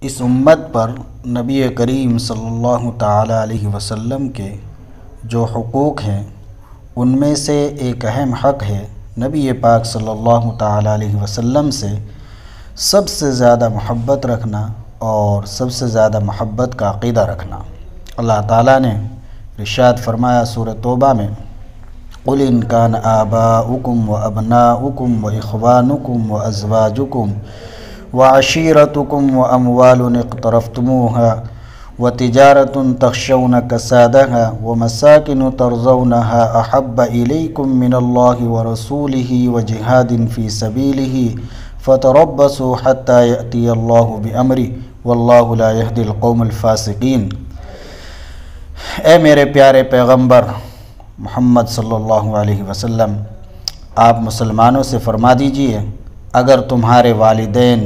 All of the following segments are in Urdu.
اس امت پر نبی کریم صلی اللہ تعالی علیہ وسلم کے جو حقوق ہیں ان میں سے ایک اہم حق ہے نبی پاک صلی اللہ تعالی علیہ وسلم سے سب سے زیادہ محبت رکھنا اور سب سے زیادہ محبت کا عقیدہ رکھنا۔ اللہ تعالیٰ نے ارشاد فرمایا سورہ توبہ میں، قُلْ إِنْ كَانَ آبَاؤُكُمْ وَأَبْنَاؤُكُمْ وَإِخْوَانُكُمْ وَأَزْوَاجُكُمْ وَعَشِيرَتُكُمْ وَأَمْوَالٌ اقْتَرَفْتُمُوهَا وَتِجَارَةٌ تَخْشَوْنَ كَسَادَهَا وَمَسَاكِنُ تَرْضَوْنَهَا أَحَبَّ إِلَيْكُم مِّنَ اللَّهِ وَرَسُولِهِ وَجِهَادٍ فِي سَبِيلِهِ فَتَرَبَّصُوا حَتَّى يَأْتِيَ اللَّهُ بِأَمْرِهِ وَاللَّهُ لَا يَهْدِي الْقَوْمَ الْفَاسِقِينَ۔ اے میرے پیارے پیغمبر محمد صلی اللہ علیہ وسلم، آپ مسلمانوں سے فرما دیجئے، اگر تمہارے والدین،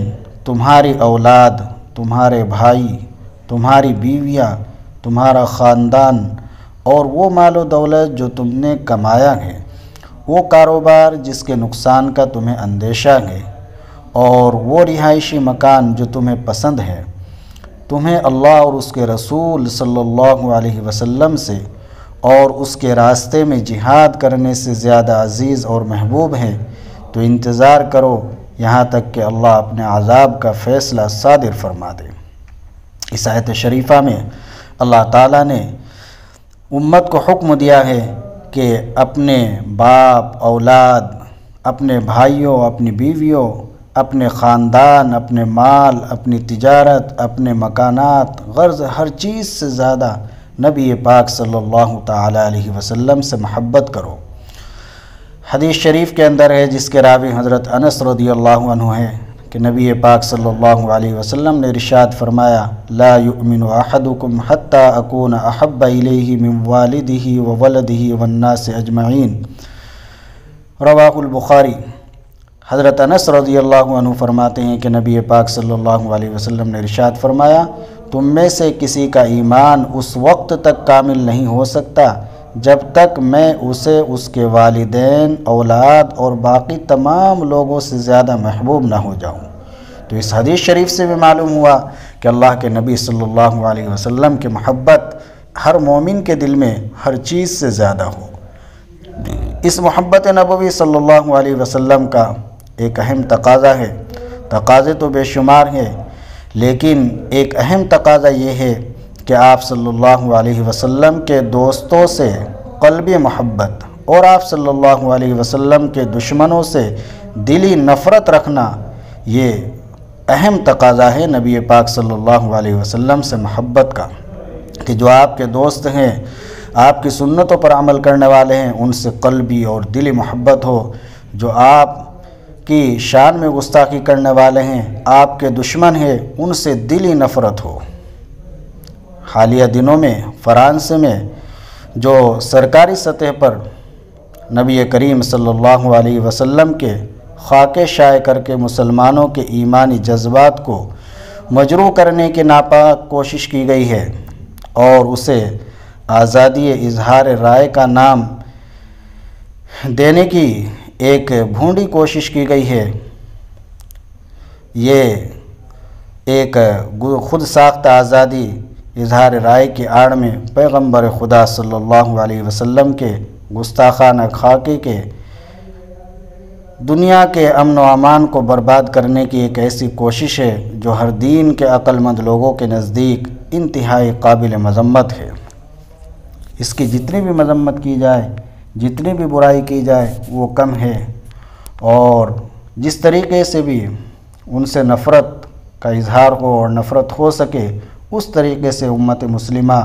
تمہاری اولاد، تمہارے بھائی، تمہاری بیویاں، تمہارا خاندان اور وہ مال و دولت جو تم نے کمایا ہے، وہ کاروبار جس کے نقصان کا تمہیں اندیشہ ہے، اور وہ رہائشی مکان جو تمہیں پسند ہے، تمہیں اللہ اور اس کے رسول صلی اللہ علیہ وسلم سے اور اس کے راستے میں جہاد کرنے سے زیادہ عزیز اور محبوب ہے، تو انتظار کرو یہاں تک کہ اللہ اپنے عذاب کا فیصلہ صادر فرما دے۔ اس آیت شریفہ میں اللہ تعالیٰ نے امت کو حکم دیا ہے کہ اپنے باپ، اولاد، اپنے بھائیوں، اپنی بیویوں، اپنے خاندان، اپنے مال، اپنی تجارت، اپنے مکانات، غرض ہر چیز سے زیادہ نبی پاک صلی اللہ تعالی علیہ وسلم سے محبت کرو۔ حدیث شریف کے اندر ہے، جس کے راوی حضرت انس رضی اللہ عنہ ہے، کہ نبی پاک صلی اللہ علیہ وسلم نے ارشاد فرمایا، لا یؤمن احدکم حتی اکون احب الیہ من والدہ وولدہ والناس اجمعین، رواہ البخاری۔ حضرت انس رضی اللہ عنہ فرماتے ہیں کہ نبی پاک صلی اللہ علیہ وسلم نے ارشاد فرمایا، تم میں سے کسی کا ایمان اس وقت تک کامل نہیں ہو سکتا جب تک میں اسے اس کے والدین، اولاد اور باقی تمام لوگوں سے زیادہ محبوب نہ ہو جاؤں۔ تو اس حدیث شریف سے بھی معلوم ہوا کہ اللہ کے نبی صلی اللہ علیہ وسلم کی محبت ہر مومن کے دل میں ہر چیز سے زیادہ ہو۔ اس محبت نبوی صلی اللہ علیہ وسلم کا ایک اہم تقاضا ہے، تقاضے تو بے شمار ہیں، لیکن ایک اہم تقاضا یہ ہے کہ آپ صلی اللہ علیہ وسلم کے دوستوں سے قلبی محبت اور آپ صلی اللہ علیہ وسلم کے دشمنوں سے دلی نفرت رکھنا، یہ اہم تقاضا ہے نبی پاک صلی اللہ علیہ وسلم سے محبت کا، کہ جو آپ کے دوست ہیں، آپ کی سنتوں پر عمل کرنے والے ہیں، ان سے قلبی اور دلی محبت ہو۔ جو آپ کی شان میں گستاخی کرنے والے ہیں، آپ کے دشمن ہیں، ان سے دلی نفرت ہو۔ حالیہ دنوں میں فرانس میں جو سرکاری سطح پر نبی کریم صلی اللہ علیہ وسلم کے خاکے شائع کر کے مسلمانوں کے ایمانی جذبات کو مجروح کرنے کی ناپاک کوشش کی گئی ہے اور اسے آزادی اظہار رائے کا نام دینے کی ایک بھونڈی کوشش کی گئی ہے، یہ ایک خود ساختہ آزادی اظہار رائے کی آڑ میں پیغمبر خدا صلی اللہ علیہ وسلم کے گستاخانہ خاکے کے دنیا کے امن و امان کو برباد کرنے کی ایک ایسی کوشش ہے جو ہر دین کے عقل مند لوگوں کے نزدیک انتہائی قابل مذمت ہے۔ اس کی جتنی بھی مذمت کی جائے، جتنی بھی برائی کی جائے، وہ کم ہے، اور جس طریقے سے بھی ان سے نفرت کا اظہار ہو اور نفرت ہو سکے، اس طریقے سے امت مسلمہ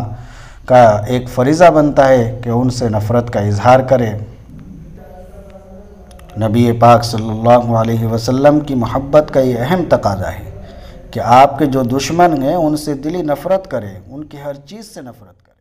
کا ایک فریضہ بنتا ہے کہ ان سے نفرت کا اظہار کرے۔ نبی پاک صلی اللہ علیہ وسلم کی محبت کا یہ اہم تقاضا ہے کہ آپ کے جو دشمن ہیں ان سے دلی نفرت کرے، ان کی ہر چیز سے نفرت کرے۔